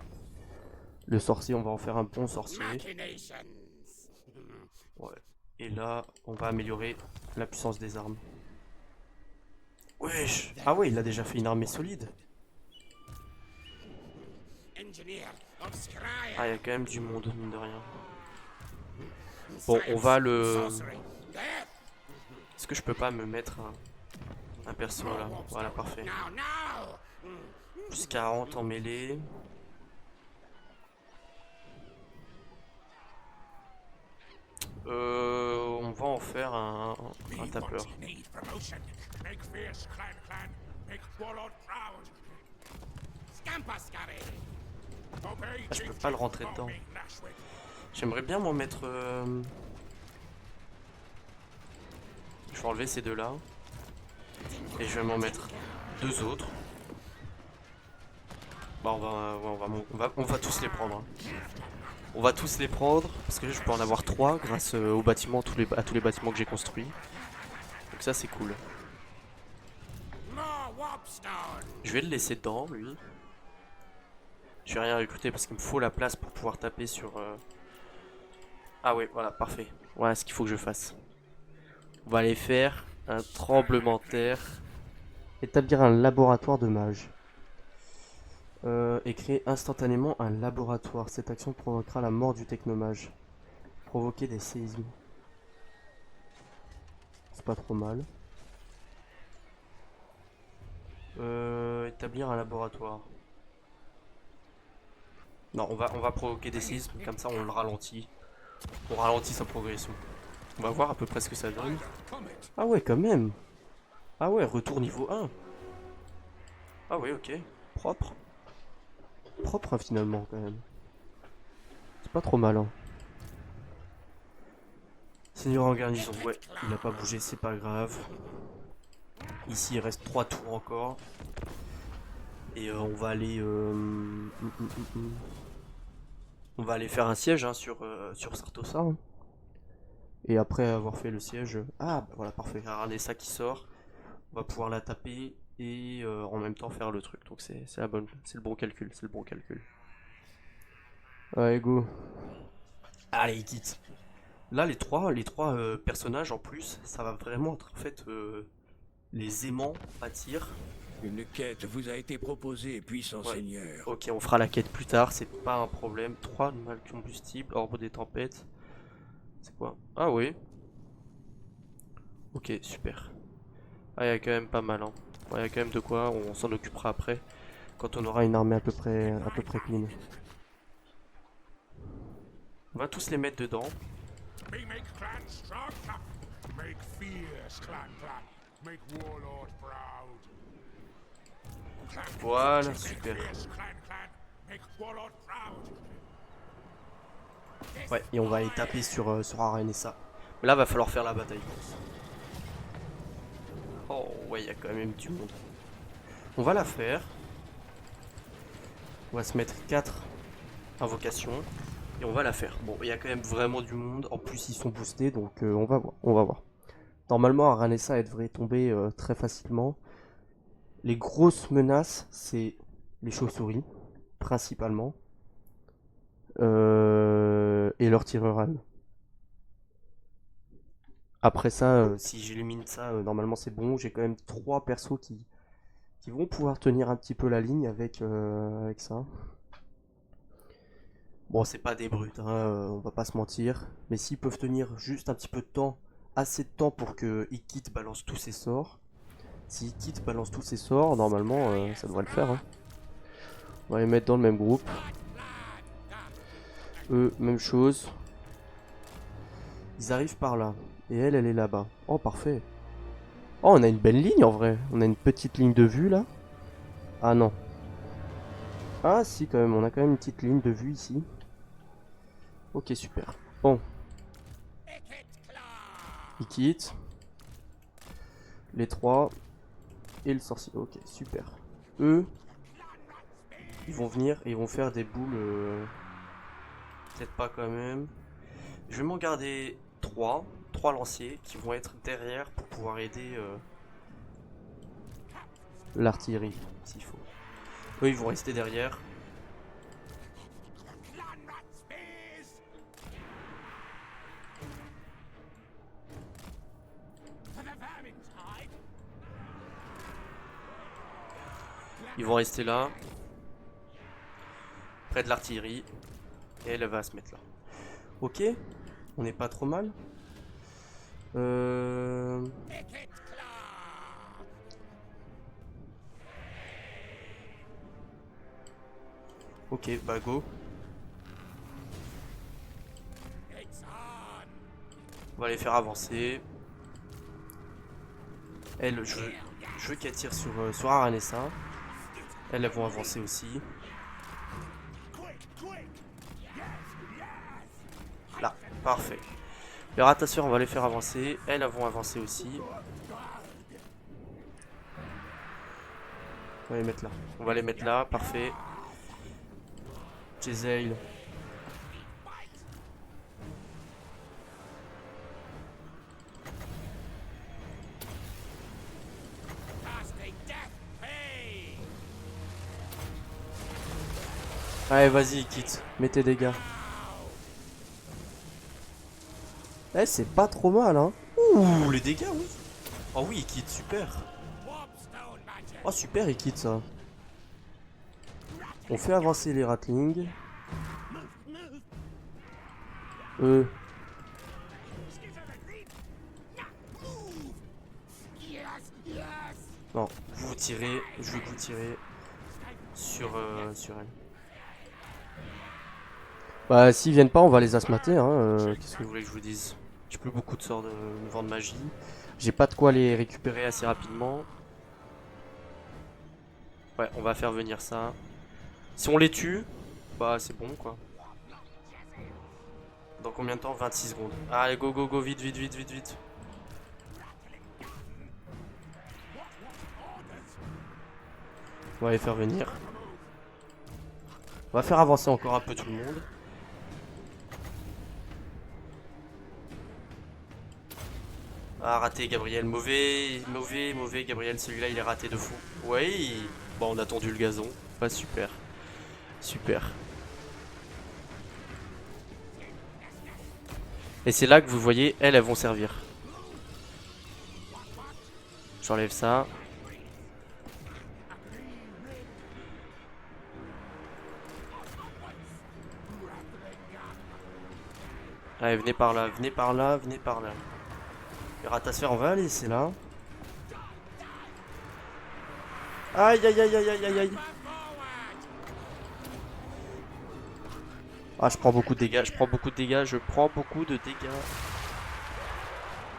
S1: Le sorcier, on va en faire un bon sorcier.
S2: Machinations.
S1: Ouais. Et là, on va améliorer la puissance des armes. Wesh! Ah ouais, il a déjà fait une armée solide.
S2: Engineer of Scryer.
S1: Ah, il y a quand même du monde, mine de rien. Bon, on va le...
S2: Sorcery. Death.
S1: Est-ce que je peux pas me mettre un perso là? Voilà, parfait.
S2: Now, now.
S1: Plus 40 en mêlée. On va en faire un tapeur.
S2: Need promotion. Make fierce clan. Make warlord proud. Scamper scurry. Obey.
S1: Ah, je peux pas le rentrer dedans. J'aimerais bien m'en mettre... Je vais enlever ces deux là. Et je vais m'en mettre deux autres. Bah on va tous les prendre. Hein. On va tous les prendre. Parce que là, je peux en avoir 3 grâce aux bâtiments, à tous les bâtiments que j'ai construits. Donc ça c'est cool.
S2: More warpstone.
S1: Je vais le laisser dedans lui. Je vais rien recruter parce qu'il me faut la place pour pouvoir taper sur... Ah ouais, voilà, parfait. Voilà ce qu'il faut que je fasse. On va aller faire un tremblement de terre. Établir un laboratoire de mages. Et créer instantanément un laboratoire. Cette action provoquera la mort du technomage. Provoquer des séismes. C'est pas trop mal. établir un laboratoire. Non, on va provoquer des séismes, comme ça on le ralentit. On ralentit sa progression. On va voir à peu près ce que ça donne. Ah ouais, quand même. Ah ouais, retour niveau 1. Ah ouais, ok. Propre. Propre, hein, finalement, quand même. C'est pas trop mal, hein. Seigneur en garnison, ouais, il a pas bougé, c'est pas grave. Ici, il reste 3 tours encore. Et on va aller... On va aller faire un siège hein, sur Sartosa. Hein. Et après avoir fait le siège... Ah, bah voilà, parfait. Regardez ça qui sort. On va pouvoir la taper et en même temps faire le truc. Donc c'est la bonne... C'est le bon calcul, c'est le bon calcul. Allez, go. Allez, quitte. Là, les trois personnages en plus, ça va vraiment être en fait les aimants pâtir.
S4: Une quête vous a été proposée, puissant
S1: Ouais.
S4: seigneur.
S1: Ok, on fera la quête plus tard, c'est pas un problème. 3 de mal combustible, orbe des tempêtes. C'est quoi? Ah oui. Ok, super. Ah, il y a quand même pas mal. Hein. Ouais, il y a quand même de quoi, on s'en occupera après. Quand on aura une armée à peu près clean. On va tous les mettre dedans.
S2: We make clan strong, clan. Make fierce, clan. Make warlord proud. Clan,
S1: Voilà,
S2: make
S1: super.
S2: fierce, clan. Make warlord proud.
S1: Ouais, et on va aller taper sur Aranessa. Mais là, va falloir faire la bataille. Oh, ouais, il y a quand même du monde. On va la faire. On va se mettre 4 invocations. Et on va la faire. Bon, il y a quand même vraiment du monde. En plus, ils sont boostés, donc on va voir. On va voir. Normalement, Aranessa, elle devrait tomber très facilement. Les grosses menaces, c'est les chauves-souris, principalement. Et leurs tireurs à eux. Après ça, si j'élimine ça, normalement c'est bon. J'ai quand même 3 persos qui vont pouvoir tenir un petit peu la ligne avec ça. Bon, c'est pas des brutes, hein, on va pas se mentir. Mais s'ils peuvent tenir juste un petit peu de temps, assez de temps pour que Ikit balance tous ses sorts. Si Ikit balance tous ses sorts, normalement ça devrait le faire. Hein. On va les mettre dans le même groupe. Eux, même chose. Ils arrivent par là. Et elle est là-bas. Oh, parfait. Oh, on a une belle ligne en vrai. On a une petite ligne de vue là. Ah non. Ah si, quand même. On a quand même une petite ligne de vue ici. Ok, super. Bon. Il quitte. Les 3. Et le sorcier. Ok, super. Eux, ils vont venir et ils vont faire des boules. Peut-être pas quand même. Je vais m'en garder 3 lanciers qui vont être derrière pour pouvoir aider l'artillerie s'il faut. Eux ils vont rester derrière. Ils vont rester là, près de l'artillerie. Et elle va se mettre là. Ok, on n'est pas trop mal. Ok, bah go. On va les faire avancer. Elle, je veux qu'elle tire sur Aranessa. Elles vont avancer aussi. Là, parfait. Les ratasseurs, on va les faire avancer. Elles vont avancer aussi. On va les mettre là. On va les mettre là, parfait. Jezail. Allez, vas-y, quitte. Mets tes dégâts. Eh, c'est pas trop mal, hein. Ouh, les dégâts, oui. Oh oui, il quitte, super. Oh, super, il quitte ça. On fait avancer les ratlings. Non, vous tirer sur elle. Bah s'ils viennent pas on va les asmater hein. Qu'est-ce que vous voulez que je vous dise? J'ai plus beaucoup de sorts de vent de magie. J'ai pas de quoi les récupérer assez rapidement. Ouais, on va faire venir ça. Si on les tue, bah c'est bon quoi. Dans combien de temps? 26 secondes. Allez, go, go, go, vite, vite, vite, vite, vite. On va les faire venir. On va faire avancer encore un peu tout le monde. Ah, raté, Gabriel. Mauvais, mauvais, mauvais, Gabriel. Celui-là, il est raté de fou. Ouais. Bon, on a tendu le gazon. Pas super. Super. Et c'est là que vous voyez, elles vont servir. J'enlève ça. Allez, venez par là, venez par là, venez par là. Le ratasphère, on va aller, c'est là. Aïe, aïe, aïe, aïe, aïe, aïe, aïe. Ah, je prends beaucoup de dégâts, je prends beaucoup de dégâts, je prends beaucoup de dégâts.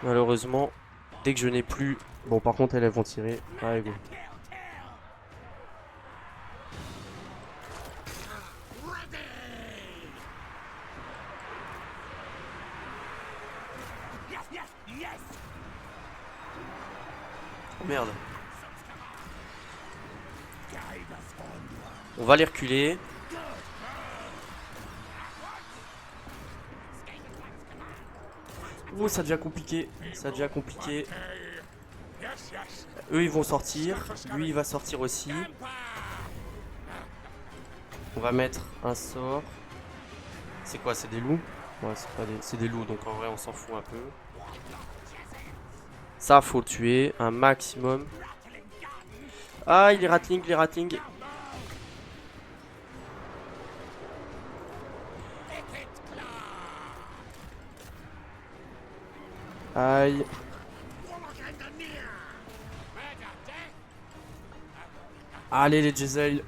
S1: Malheureusement, dès que je n'ai plus... Bon, par contre, elles vont tirer. Allez, go. Oh, merde. On va les reculer. Oh, ça devient compliqué. Ça devient compliqué. Eux, ils vont sortir. Lui, il va sortir aussi. On va mettre un sort. C'est quoi? C'est des loups? Ouais, c'est des loups, donc en vrai, on s'en fout un peu. Ça, faut le tuer. Un maximum. Ah, il est rattling, il est rattling. Aïe. Allez les Jezail.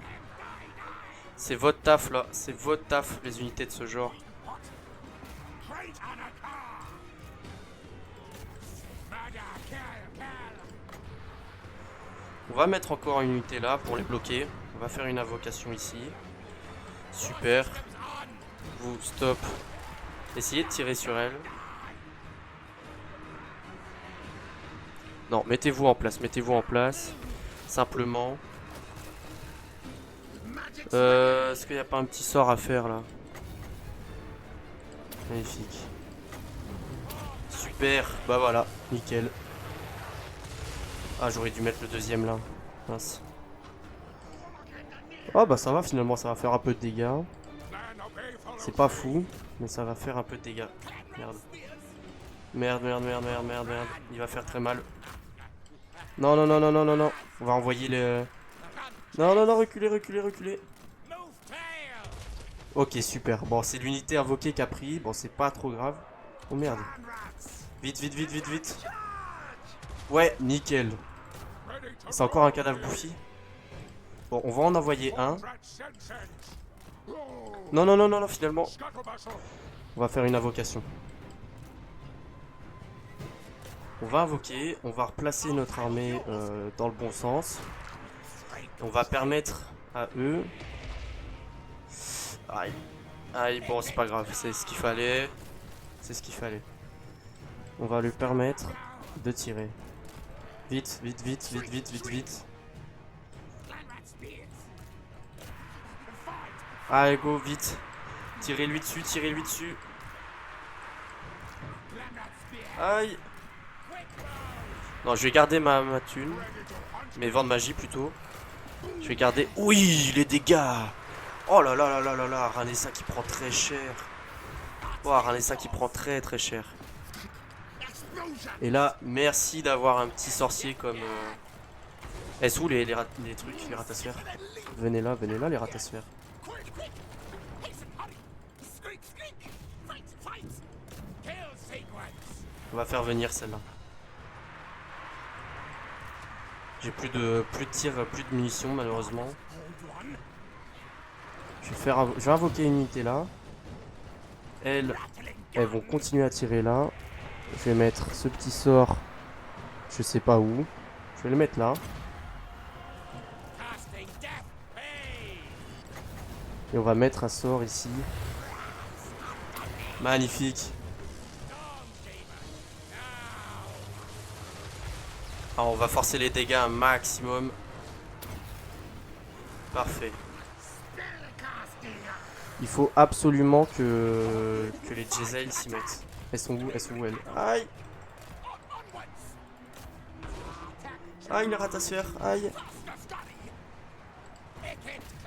S1: C'est votre taf là. C'est votre taf les unités de ce genre. On va mettre encore une unité là pour les bloquer. On va faire une invocation ici. Super. Vous stop. Essayez de tirer sur elle. Non, mettez-vous en place, mettez-vous en place. Simplement. Est-ce qu'il n'y a pas un petit sort à faire là? Magnifique. Super, bah voilà, nickel. Ah, j'aurais dû mettre le deuxième là. Mince. Oh bah ça va finalement, ça va faire un peu de dégâts. C'est pas fou, mais ça va faire un peu de dégâts. Merde. Merde, merde, merde, merde, merde, merde. Il va faire très mal. Non, non, non, non, non, non, non. On va envoyer le... Non, non, non, reculez, reculez, reculez. Ok, super. Bon, c'est l'unité invoquée qui a pris. Bon, c'est pas trop grave. Oh merde. Vite, vite, vite, vite, vite. Ouais, nickel. C'est encore un cadavre bouffi. Bon, on va en envoyer un. Non, non, non, non, non, finalement. On va faire une invocation. On va invoquer, on va replacer notre armée dans le bon sens. On va permettre à eux... Aïe. Aïe, bon, c'est pas grave, c'est ce qu'il fallait. C'est ce qu'il fallait. On va lui permettre de tirer. Vite, vite, vite, vite, vite, vite, vite. Allez, go, vite. Tirez-lui dessus, tirez-lui dessus. Aïe. Non, je vais garder ma thune. Mes vents de magie plutôt. Je vais garder... Oui, les dégâts. Oh là là là là là là. Ranessa qui prend très cher. Oh, Ranessa qui prend très très cher. Et là, merci d'avoir un petit sorcier comme... Est-ce où les trucs, les ratasphères? Venez là, les ratasphères. On va faire venir celle-là. J'ai plus de tir, plus de munitions malheureusement. Je vais invoquer une unité là. Elles vont continuer à tirer là. Je vais mettre ce petit sort, je sais pas où. Je vais le mettre là. Et on va mettre un sort ici. Magnifique. Alors on va forcer les dégâts un maximum. Parfait. Il faut absolument que les Jezzail s'y mettent. Elles sont où? Elles sont où elles? Aïe! Aïe les ratasseurs, aïe!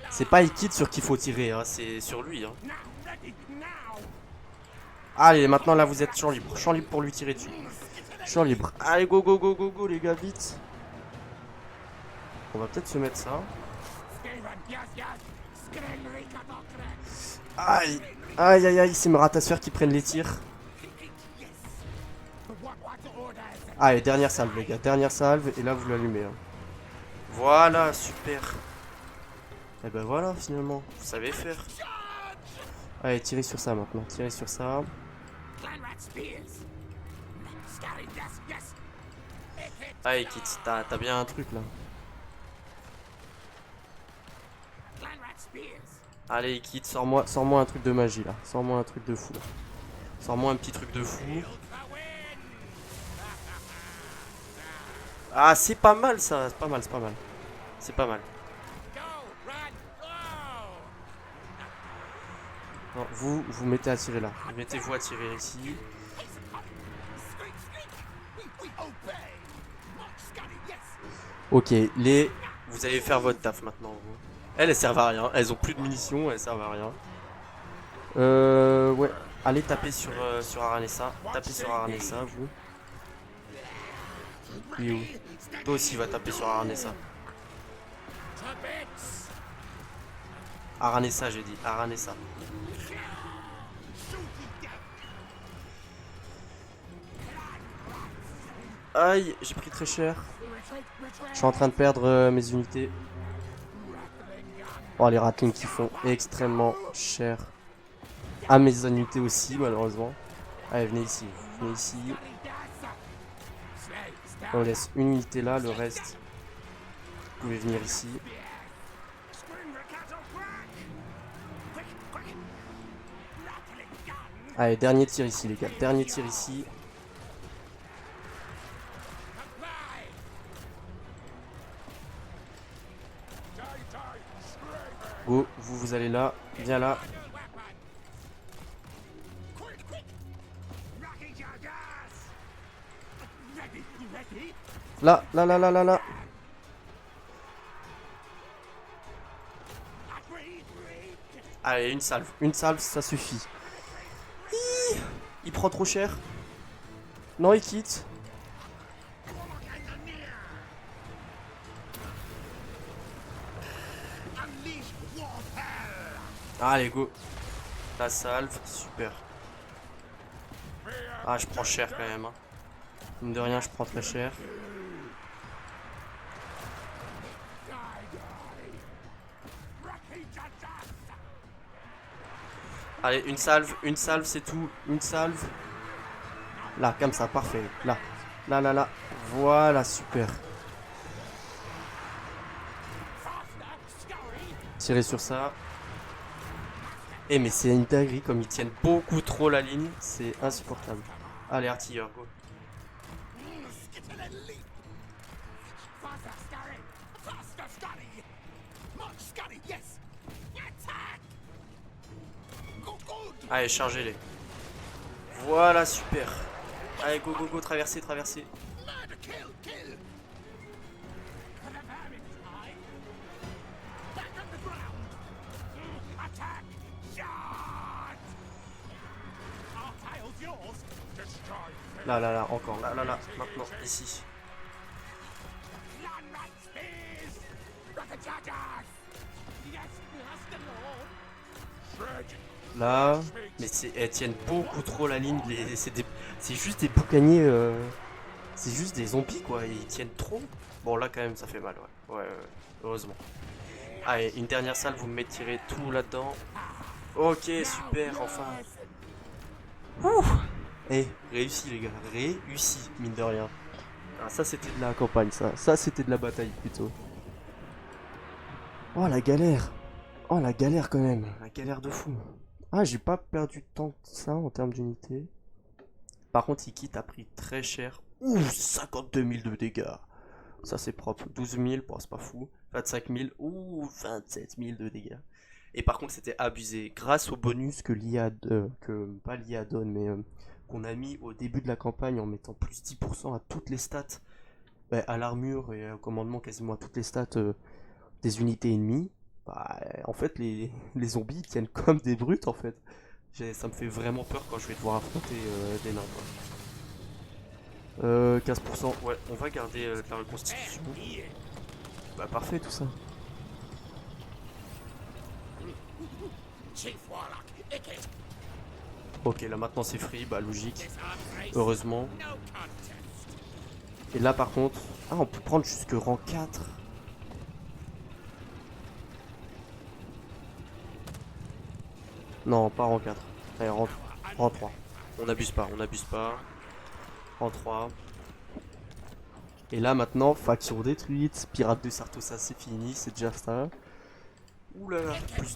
S1: C'est pas Ikit sur qui faut tirer, hein, c'est sur lui. Hein. Allez, maintenant là vous êtes champ libre. Champ libre pour lui tirer dessus. Champ libre. Allez, go, go, go, go, go, les gars, vite. On va peut-être se mettre ça. Aïe, aïe, aïe, aïe, c'est mes ratasseurs qui prennent les tirs. Allez, dernière salve, les gars, dernière salve, et là vous l'allumez. Hein. Voilà, super. Et ben voilà, finalement, vous savez faire. Allez, tirez sur ça maintenant, tirez sur ça. Allez, Kit, t'as bien un truc là. Allez, Kit, sors-moi un truc de magie là. Sors-moi un truc de fou là. Sors-moi un petit truc de fou. Ah, c'est pas mal ça, c'est pas mal, c'est pas mal. C'est pas mal. Non, vous mettez à tirer là. Mettez-vous à tirer ici. Ok, vous allez faire votre taf maintenant. Vous. Elles servent à rien. Elles ont plus de munitions, elles servent à rien. Ouais. Allez taper sur Aranessa. Tapez sur Aranessa, vous. Il est où? Toi aussi va taper sur Aranessa. Aranessa, j'ai dit. Aranessa. Aïe, j'ai pris très cher. Je suis en train de perdre mes unités. Oh, les ratlings qui font extrêmement cher. À mes unités aussi, malheureusement. Allez, venez ici. Venez ici. On laisse une unité là, le reste. Vous pouvez venir ici. Allez, dernier tir ici, les gars. Dernier tir ici. Go, vous allez là. Viens là. Là, là, là, là, là, là. Allez, une salve, ça suffit. Il prend trop cher. Non, il quitte. Allez, go. La salve, super. Ah, je prends cher quand même. Hein. Mine de rien, je prends très cher. Allez, une salve, c'est tout. Une salve. Là, comme ça, parfait. Là, là, là, là. Voilà, super. Tirez sur ça. Eh, mais c'est une dinguerie, comme ils tiennent beaucoup trop la ligne. C'est insupportable. Allez, artilleur, go. Allez, chargez-les. Voilà, super. Allez, go, go, go, traversez, traversez. Là, là, là, encore. Là, là, là. Maintenant, ici. Là, mais elles tiennent beaucoup trop la ligne. C'est juste des boucaniers C'est juste des zombies quoi, ils tiennent trop. Bon là quand même ça fait mal, ouais, heureusement. Allez, une dernière salle, vous me tirez tout là-dedans. Ok, super, enfin. Ouh. Eh, réussi les gars, réussi, mine de rien. Ah, ça c'était de la campagne, ça c'était de la bataille plutôt. Oh la galère. Oh la galère quand même, la galère de fou. Ah, j'ai pas perdu tant que ça en termes d'unité. Par contre, Iki a pris très cher. Ouh, 52 000 de dégâts. Ça c'est propre. 12 000, bon, c'est pas fou. 25 000, ouh, 27 000 de dégâts. Et par contre, c'était abusé. Grâce au bonus que l'IA, pas l'IA donne, mais qu'on a mis au début de la campagne en mettant plus 10% à toutes les stats, bah, à l'armure et au commandement, quasiment à toutes les stats des unités ennemies. Bah, en fait, les zombies ils tiennent comme des brutes en fait. Ça me fait vraiment peur quand je vais devoir affronter des nains. Quoi. 15%, ouais, on va garder de la reconstitution. Bah parfait tout ça. Ok, là maintenant c'est free, bah logique. Heureusement. Et là par contre, ah on peut prendre jusque rang 4. Non, pas rang 4. Allez, rang 3. On n'abuse pas, on n'abuse pas. Rang 3. Et là maintenant, faction détruite, pirate de Sartosa c'est fini, c'est déjà ça. Ouh là là, plus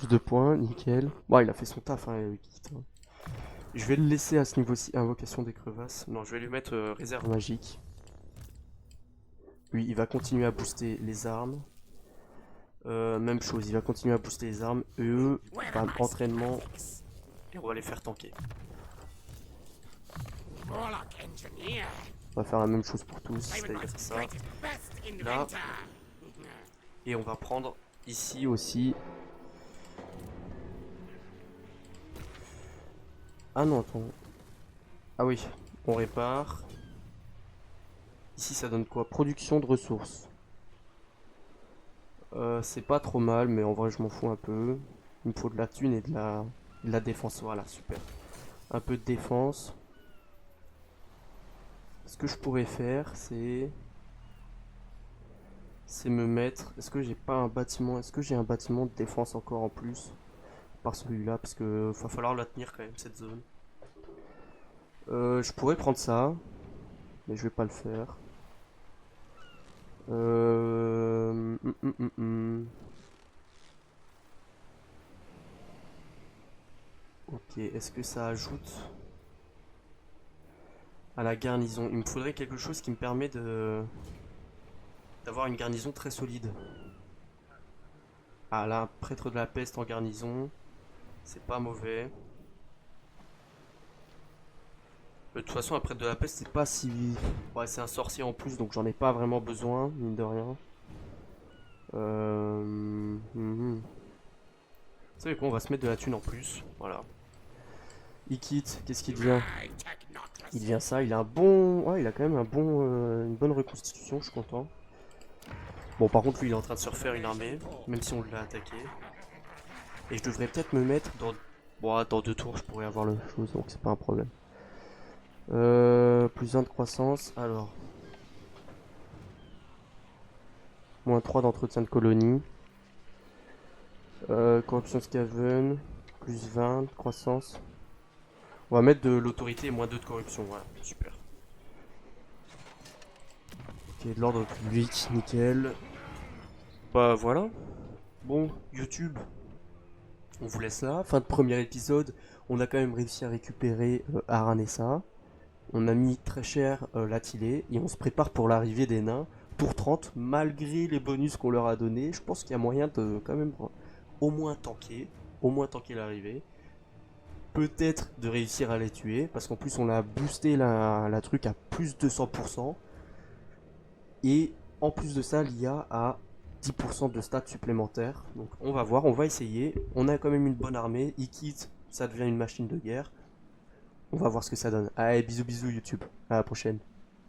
S1: 2 points, nickel. Bon, il a fait son taf, hein, quitte, hein. Je vais le laisser à ce niveau-ci, invocation des crevasses. Non, je vais lui mettre réserve magique. Lui, il va continuer à booster les armes. Même chose, il va continuer à booster les armes. Et eux, bam, entraînement. Et on va les faire tanker. On va faire la même chose pour tous, c'est-à-dire ça. Là. Et on va prendre ici aussi. Ah non, attends. Ah oui, on répare. Ici, ça donne quoi? Production de ressources. C'est pas trop mal, mais en vrai, je m'en fous un peu. Il me faut de la thune et de la défense. Voilà, super. Un peu de défense. Ce que je pourrais faire, c'est me mettre. Est-ce que j'ai pas un bâtiment? Est-ce que j'ai un bâtiment de défense encore en plus? Par celui-là, parce que va falloir la tenir quand même, cette zone. Je pourrais prendre ça, mais je vais pas le faire. Ok, est-ce que ça ajoute à la garnison? Il me faudrait quelque chose qui me permet d'avoir une garnison très solide. Ah là, prêtre de la peste en garnison, c'est pas mauvais. De toute façon, un prêtre de la peste, c'est pas si... Ouais, c'est un sorcier en plus, donc j'en ai pas vraiment besoin, mine de rien. Vous savez quoi, on va se mettre de la thune en plus, voilà. Il quitte, qu'est-ce qu'il devient? Il devient ça, il a un bon... Ouais, il a quand même une bonne reconstitution, je suis content. Bon, par contre, lui, il est en train de se refaire une armée, même si on l'a attaqué. Et je devrais peut-être me mettre dans... Bon, dans 2 tours, je pourrais avoir le chose, donc c'est pas un problème. Plus 1 de croissance, alors. Moins 3 d'entretien de colonie. Corruption Scaven, plus 20 de croissance. On va mettre de l'autorité et moins 2 de corruption, voilà, super. Ok, de l'ordre public, nickel. Bah voilà. Bon, YouTube, on vous laisse là. Fin de premier épisode. On a quand même réussi à récupérer Aranessa. On a mis très cher l'Attilé. Et on se prépare pour l'arrivée des nains. Tour 30, malgré les bonus qu'on leur a donnés. Je pense qu'il y a moyen de quand même au moins tanker l'arrivée. Peut-être de réussir à les tuer. Parce qu'en plus on a boosté la truc à plus de 100%. Et en plus de ça, l'IA a 10% de stats supplémentaires. Donc on va voir, on va essayer. On a quand même une bonne armée. Ikit, ça devient une machine de guerre. On va voir ce que ça donne. Allez, bisous bisous YouTube. À la prochaine.